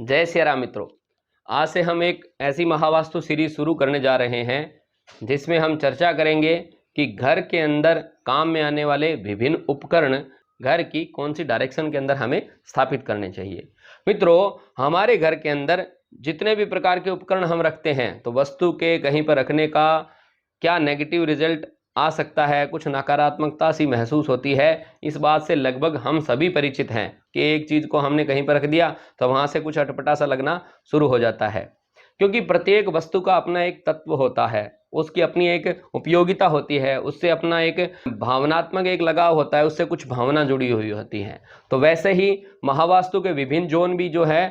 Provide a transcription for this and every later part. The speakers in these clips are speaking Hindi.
जय सिया राम मित्रों। आज से हम एक ऐसी महावास्तु सीरीज शुरू करने जा रहे हैं जिसमें हम चर्चा करेंगे कि घर के अंदर काम में आने वाले विभिन्न उपकरण घर की कौन सी डायरेक्शन के अंदर हमें स्थापित करने चाहिए। मित्रों, हमारे घर के अंदर जितने भी प्रकार के उपकरण हम रखते हैं तो वस्तु के कहीं पर रखने का क्या नेगेटिव रिजल्ट आ सकता है, कुछ नकारात्मकता सी महसूस होती है। इस बात से लगभग हम सभी परिचित हैं कि एक चीज को हमने कहीं पर रख दिया तो वहां से कुछ अटपटा सा लगना शुरू हो जाता है, क्योंकि प्रत्येक वस्तु का अपना एक तत्व होता है, उसकी अपनी एक उपयोगिता होती है, उससे अपना एक भावनात्मक एक लगाव होता है, उससे कुछ भावना जुड़ी हुई होती है। तो वैसे ही महावास्तु के विभिन्न जोन भी जो है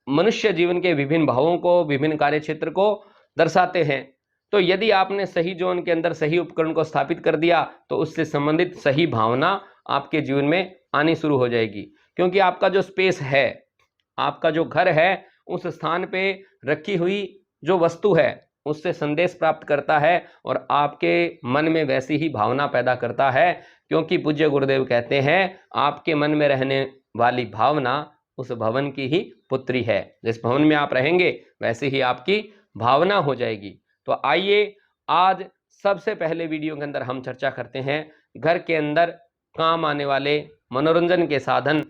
मनुष्य जीवन के विभिन्न भावों को, विभिन्न कार्य क्षेत्र को दर्शाते हैं। तो यदि आपने सही जोन के अंदर सही उपकरण को स्थापित कर दिया तो उससे संबंधित सही भावना आपके जीवन में आनी शुरू हो जाएगी, क्योंकि आपका जो स्पेस है, आपका जो घर है, उस स्थान पे रखी हुई जो वस्तु है उससे संदेश प्राप्त करता है और आपके मन में वैसी ही भावना पैदा करता है, क्योंकि पूज्य गुरुदेव कहते हैं आपके मन में रहने वाली भावना उस भवन की ही पुत्री है। जिस भवन में आप रहेंगे वैसी ही आपकी भावना हो जाएगी। तो आइए आज सबसे पहले वीडियो के अंदर हम चर्चा करते हैं घर के अंदर काम आने वाले मनोरंजन के साधन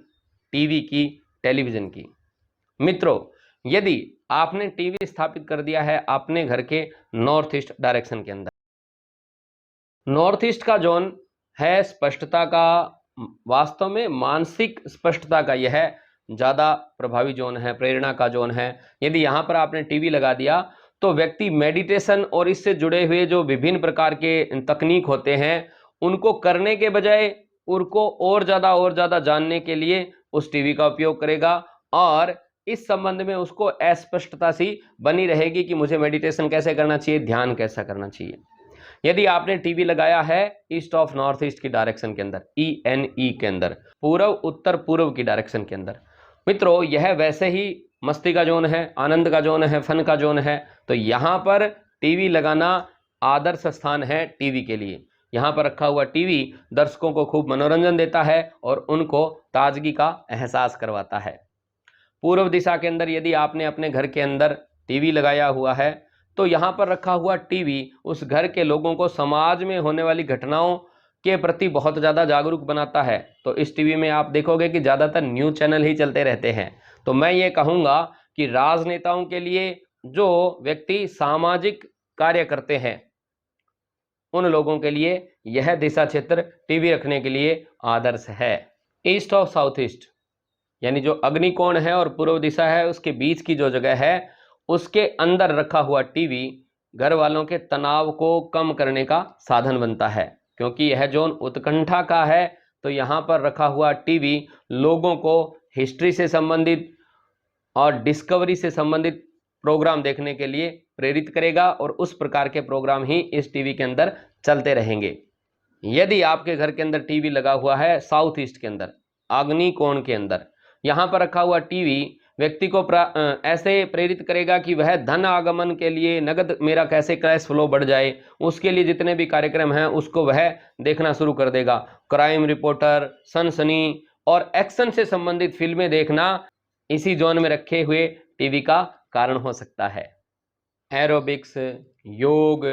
टीवी की, टेलीविजन की। मित्रों, यदि आपने टीवी स्थापित कर दिया है अपने घर के नॉर्थ ईस्ट डायरेक्शन के अंदर, नॉर्थ ईस्ट का जोन है स्पष्टता का, वास्तव में मानसिक स्पष्टता का यह ज्यादा प्रभावी जोन है, प्रेरणा का जोन है। यदि यहां पर आपने टीवी लगा दिया तो व्यक्ति मेडिटेशन और इससे जुड़े हुए जो विभिन्न प्रकार के तकनीक होते हैं उनको करने के बजाय उनको और ज्यादा जानने के लिए उस टीवी का उपयोग करेगा और इस संबंध में उसको अस्पष्टता सी बनी रहेगी कि मुझे मेडिटेशन कैसे करना चाहिए, ध्यान कैसा करना चाहिए। यदि आपने टीवी लगाया है ईस्ट ऑफ नॉर्थ ईस्ट की डायरेक्शन के अंदर, ENE के अंदर, पूर्व उत्तर पूर्व की डायरेक्शन के अंदर, मित्रों यह वैसे ही मस्ती का जोन है, आनंद का जोन है, फन का जोन है। तो यहाँ पर टीवी लगाना आदर्श स्थान है टीवी के लिए। यहाँ पर रखा हुआ टीवी दर्शकों को खूब मनोरंजन देता है और उनको ताजगी का एहसास करवाता है। पूर्व दिशा के अंदर यदि आपने अपने घर के अंदर टीवी लगाया हुआ है तो यहाँ पर रखा हुआ टीवी उस घर के लोगों को समाज में होने वाली घटनाओं के प्रति बहुत ज़्यादा जागरूक बनाता है। तो इस टीवी में आप देखोगे कि ज़्यादातर न्यूज़ चैनल ही चलते रहते हैं। तो मैं ये कहूँगा कि राजनेताओं के लिए, जो व्यक्ति सामाजिक कार्य करते हैं, उन लोगों के लिए यह दिशा क्षेत्र टीवी रखने के लिए आदर्श है। ईस्ट ऑफ साउथ ईस्ट यानी जो अग्निकोण है और पूर्व दिशा है उसके बीच की जो जगह है उसके अंदर रखा हुआ टीवी घर वालों के तनाव को कम करने का साधन बनता है, क्योंकि यह जोन उत्कंठा का है। तो यहाँ पर रखा हुआ टीवी लोगों को हिस्ट्री से संबंधित और डिस्कवरी से संबंधित प्रोग्राम देखने के लिए प्रेरित करेगा और उस प्रकार के प्रोग्राम ही इस टीवी के अंदर चलते रहेंगे। यदि आपके घर के अंदर टीवी लगा हुआ है साउथ ईस्ट के अंदर, अग्निकोण के अंदर, यहाँ पर रखा हुआ टीवी व्यक्ति को ऐसे प्रेरित करेगा कि वह धन आगमन के लिए, नगद मेरा कैसे कैश फ्लो बढ़ जाए, उसके लिए जितने भी कार्यक्रम हैं उसको वह देखना शुरू कर देगा। क्राइम रिपोर्टर, सनसनी और एक्शन से संबंधित फिल्में देखना इसी जोन में रखे हुए टीवी का कारण हो सकता है। एरोबिक्स, योग,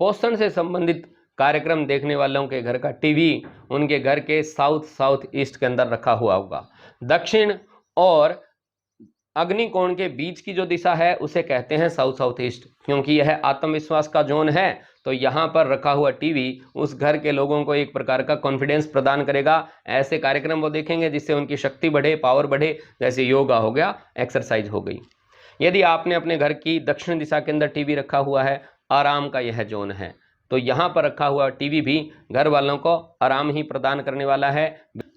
पोषण से संबंधित कार्यक्रम देखने वालों के घर का टीवी उनके घर के साउथ ईस्ट के अंदर रखा हुआ होगा। दक्षिण और अग्निकोण के बीच की जो दिशा है उसे कहते हैं साउथ ईस्ट, क्योंकि यह आत्मविश्वास का जोन है। तो यहाँ पर रखा हुआ टीवी उस घर के लोगों को एक प्रकार का कॉन्फिडेंस प्रदान करेगा। ऐसे कार्यक्रम वो देखेंगे जिससे उनकी शक्ति बढ़े, पावर बढ़े, जैसे योगा हो गया, एक्सरसाइज हो गई। यदि आपने अपने घर की दक्षिण दिशा के अंदर टीवी रखा हुआ है, आराम का यह जोन है, तो यहाँ पर रखा हुआ टीवी भी घर वालों को आराम ही प्रदान करने वाला है,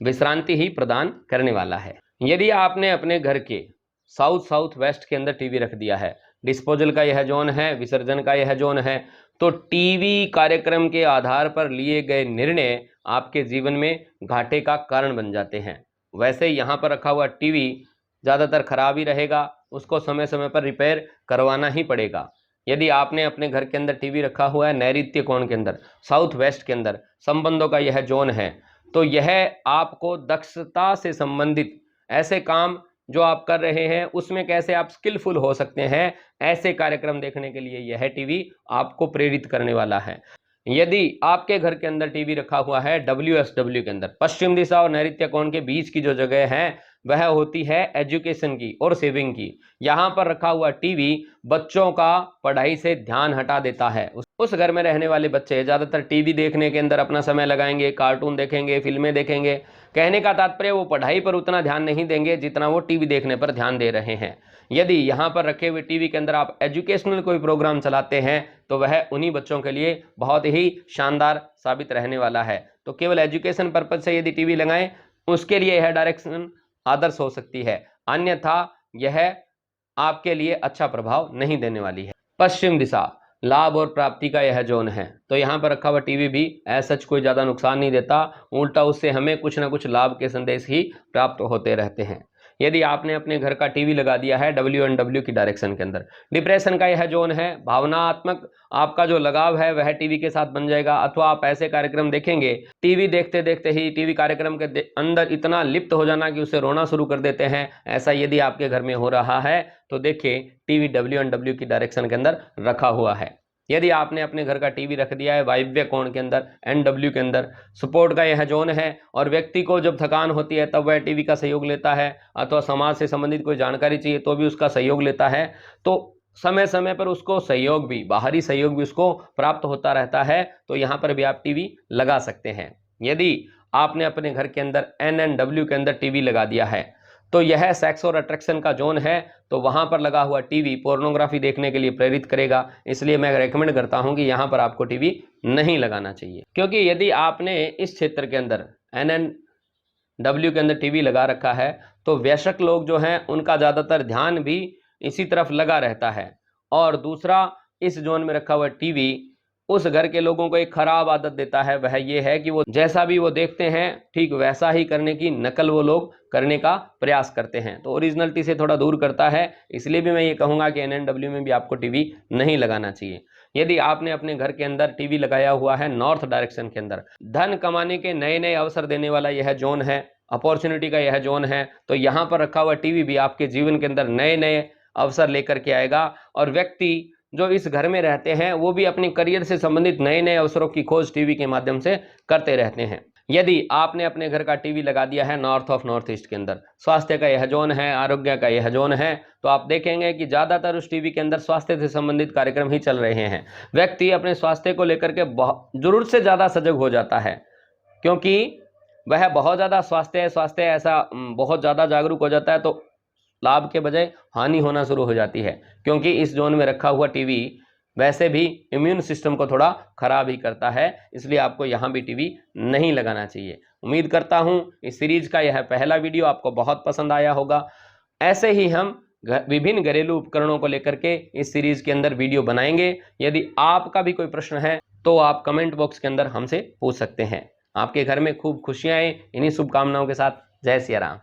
विश्रांति ही प्रदान करने वाला है। यदि आपने अपने घर के साउथ वेस्ट के अंदर टीवी रख दिया है, डिस्पोजल का यह जोन है, विसर्जन का यह जोन है, तो टीवी कार्यक्रम के आधार पर लिए गए निर्णय आपके जीवन में घाटे का कारण बन जाते हैं। वैसे यहाँ पर रखा हुआ टीवी ज़्यादातर खराब ही रहेगा, उसको समय समय पर रिपेयर करवाना ही पड़ेगा। यदि आपने अपने घर के अंदर टीवी रखा हुआ है नैऋत्य कोण के अंदर, साउथ वेस्ट के अंदर, संबंधों का यह जोन है, तो यह आपको दक्षता से संबंधित ऐसे काम जो आप कर रहे हैं उसमें कैसे आप स्किलफुल हो सकते हैं, ऐसे कार्यक्रम देखने के लिए यह टीवी आपको प्रेरित करने वाला है। यदि आपके घर के अंदर टीवी रखा हुआ है WSW के अंदर, पश्चिम दिशा और नैऋत्य कोण के बीच की जो जगह है वह होती है एजुकेशन की और सेविंग की। यहां पर रखा हुआ टीवी बच्चों का पढ़ाई से ध्यान हटा देता है। उस घर में रहने वाले बच्चे ज्यादातर टीवी देखने के अंदर अपना समय लगाएंगे, कार्टून देखेंगे, फिल्में देखेंगे। कहने का तात्पर्य वो पढ़ाई पर उतना ध्यान नहीं देंगे जितना वो टीवी देखने पर ध्यान दे रहे हैं। यदि यहाँ पर रखे हुए टीवी के अंदर आप एजुकेशनल कोई प्रोग्राम चलाते हैं तो वह उन्हीं बच्चों के लिए बहुत ही शानदार साबित रहने वाला है। तो केवल एजुकेशन पर्पज से यदि टीवी लगाएं उसके लिए यह डायरेक्शन आदर्श हो सकती है, अन्यथा यह आपके लिए अच्छा प्रभाव नहीं देने वाली है। पश्चिम दिशा लाभ और प्राप्ति का यह जोन है, तो यहाँ पर रखा हुआ टीवी भी ऐसा कोई ज़्यादा नुकसान नहीं देता, उल्टा उससे हमें कुछ ना कुछ लाभ के संदेश ही प्राप्त होते रहते हैं। यदि आपने अपने घर का टीवी लगा दिया है WNW की डायरेक्शन के अंदर, डिप्रेशन का यह जोन है, भावनात्मक आपका जो लगाव है वह टीवी के साथ बन जाएगा, अथवा आप ऐसे कार्यक्रम देखेंगे, टीवी देखते देखते ही टीवी कार्यक्रम के अंदर इतना लिप्त हो जाना कि उसे रोना शुरू कर देते हैं। ऐसा यदि आपके घर में हो रहा है तो देखिए टीवी WNW की डायरेक्शन के अंदर रखा हुआ है। यदि आपने अपने घर का टीवी रख दिया है वायव्य कोण के अंदर NW के अंदर, सपोर्ट का यह जोन है, और व्यक्ति को जब थकान होती है तब वह टीवी का सहयोग लेता है, अथवा समाज से संबंधित कोई जानकारी चाहिए तो भी उसका सहयोग लेता है, तो समय समय पर उसको सहयोग भी, बाहरी सहयोग भी उसको प्राप्त होता रहता है। तो यहाँ पर भी आप टीवी लगा सकते हैं। यदि आपने अपने घर के अंदर NNW के अंदर टीवी लगा दिया है तो यह सेक्स और अट्रैक्शन का जोन है, तो वहां पर लगा हुआ टीवी पोर्नोग्राफी देखने के लिए प्रेरित करेगा। इसलिए मैं रेकमेंड करता हूं कि यहां पर आपको टीवी नहीं लगाना चाहिए, क्योंकि यदि आपने इस क्षेत्र के अंदर NNW के अंदर टीवी लगा रखा है तो वयस्क लोग जो हैं उनका ज़्यादातर ध्यान भी इसी तरफ लगा रहता है। और दूसरा, इस जोन में रखा हुआ टीवी उस घर के लोगों को एक खराब आदत देता है, वह ये है कि वो जैसा भी वो देखते हैं ठीक वैसा ही करने की नकल वो लोग करने का प्रयास करते हैं, तो ओरिजिनलिटी से थोड़ा दूर करता है। इसलिए भी मैं ये कहूँगा कि NNW में भी आपको टीवी नहीं लगाना चाहिए। यदि आपने अपने घर के अंदर टीवी लगाया हुआ है नॉर्थ डायरेक्शन के अंदर, धन कमाने के नए नए अवसर देने वाला यह जोन है, अपॉर्चुनिटी का यह जोन है, तो यहाँ पर रखा हुआ टीवी भी आपके जीवन के अंदर नए नए अवसर लेकर के आएगा। और व्यक्ति जो इस घर में रहते हैं वो भी अपने करियर से संबंधित नए नए अवसरों की खोज टीवी के माध्यम से करते रहते हैं। यदि आपने अपने घर का टीवी लगा दिया है नॉर्थ ऑफ नॉर्थ ईस्ट के अंदर, स्वास्थ्य का यह जोन है, आरोग्य का यह जोन है, तो आप देखेंगे कि ज़्यादातर उस टीवी के अंदर स्वास्थ्य से संबंधित कार्यक्रम ही चल रहे हैं। व्यक्ति अपने स्वास्थ्य को लेकर के जरूरत से ज़्यादा सजग हो जाता है, क्योंकि वह बहुत ज़्यादा स्वास्थ्य ऐसा बहुत ज़्यादा जागरूक हो जाता है, तो लाभ के बजाय हानि होना शुरू हो जाती है, क्योंकि इस जोन में रखा हुआ टीवी वैसे भी इम्यून सिस्टम को थोड़ा खराब ही करता है। इसलिए आपको यहाँ भी टीवी नहीं लगाना चाहिए। उम्मीद करता हूँ इस सीरीज का यह पहला वीडियो आपको बहुत पसंद आया होगा। ऐसे ही हम विभिन्न घरेलू उपकरणों को लेकर के इस सीरीज के अंदर वीडियो बनाएंगे। यदि आपका भी कोई प्रश्न है तो आप कमेंट बॉक्स के अंदर हमसे पूछ सकते हैं। आपके घर में खूब खुशियां आए, इन्हीं शुभकामनाओं के साथ। जय सिया राम।